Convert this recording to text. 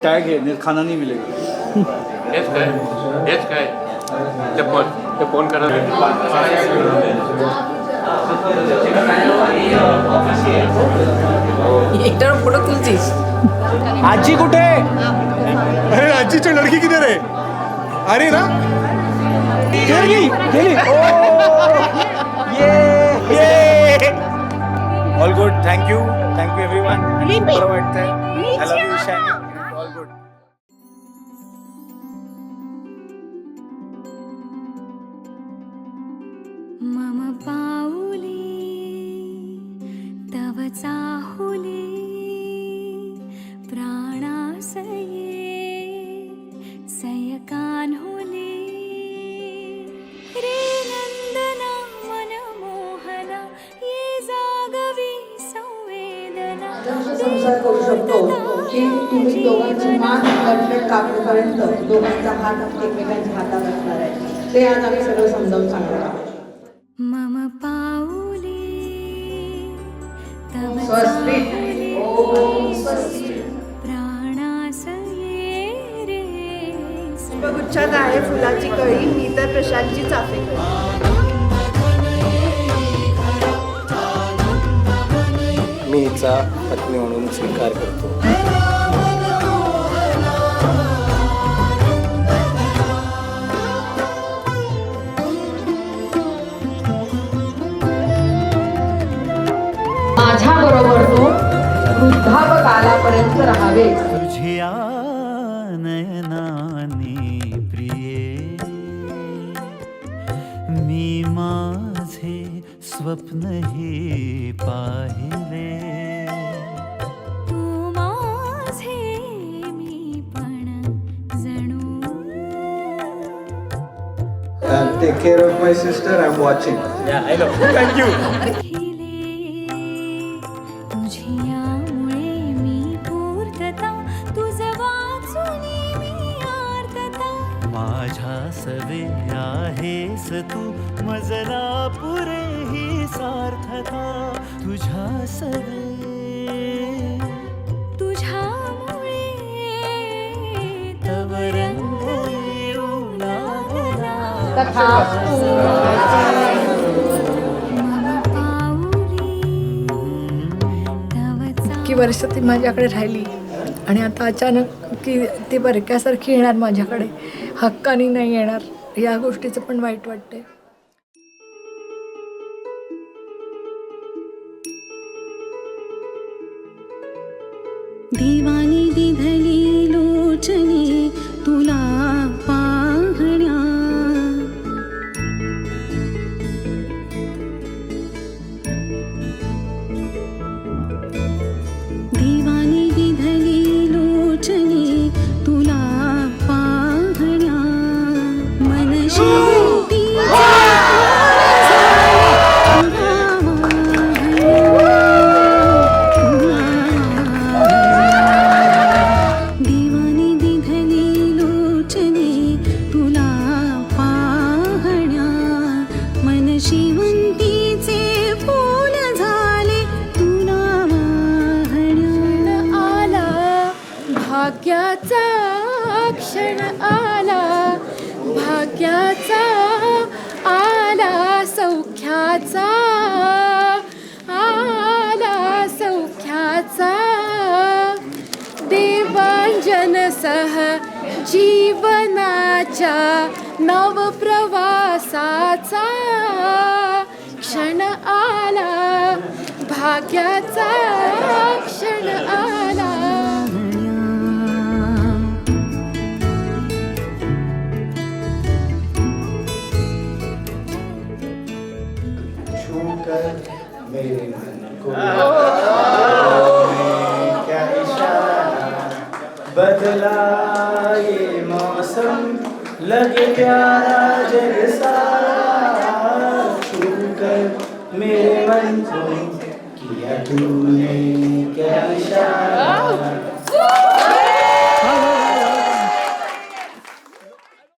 Tag है, खाना नहीं मिलेगा। हेच काय ते फोन करा। एकटा फोटो तुलतीस आजी कुठे? अरे आजीची लड़की किधर है? अरे ना गेली गेली। All good, thank you everyone. बरं वाटतंय, I love you Shani, all good. मम पाऊले तव चाहुले प्राणासये सयकान्हुले रे नंदना मनमोहना ये जागवी संवेदना। संसार करू शकतो की तुम्ही दोघांची मान कटलेट कापण्यापर्यंत दोघांचा हात एकमेकांच्या हातात असणार आहे, ते आज आम्ही सगळं समजावून सांगणार आहोत। मम पाऊले तव स्वस्ति प्राणासये रे पुष्पगुच्छात आहे फुलाची कळी, मी तर प्रशांतची चाफेकळी। मी हिचा पत्नी म्हणून स्वीकार करतो। माझ्या बरोबर तू वृद्धापकालापर्यंत राहावे। तुझ्या नयनानी प्रिये मी माझे स्वप्न हे पाहिले। तू माझे मी पण जणू take care of my sister, I am watching. I love, thank you. तुझ्यामुळे मी पूर्तता तुझ वाचून मी आर्तता। माझ्या सवे आहेस तू मजला पुरे ही सार्थता। तुझ्या सवे तुझ्यामुळे तव रंग येऊ लागला। इतकी वर्ष ती माझ्याकडे राहिली आणि आता अचानक की ती बरक्यासारखी येणार माझ्याकडे, हक्कानी नाही येणार, या गोष्टीचं पण वाईट वाटते। देवानी दिधली लोचनी तुला पाहण्या। देवानी दिधली लोचनी तुला पाहण्या। मन शेवटी देवानी दिधली लोचनी तुला पाहण्या। मन शिवंतीचे फूल झाले तुला वाहण्या। आला भाग्याचा क्षण आला, भाग्याचा आला सौख्याचा, आला सौख्याचा। देवांजन सह जीवनाच्या नवप्रवासाचा क्षण आला, भाग्याचा क्षण आला। मेरे मन को क्या इशारा बदला ये मौसम, लगे प्यारा जग सारा। छू कर मेरे मन को किया तूने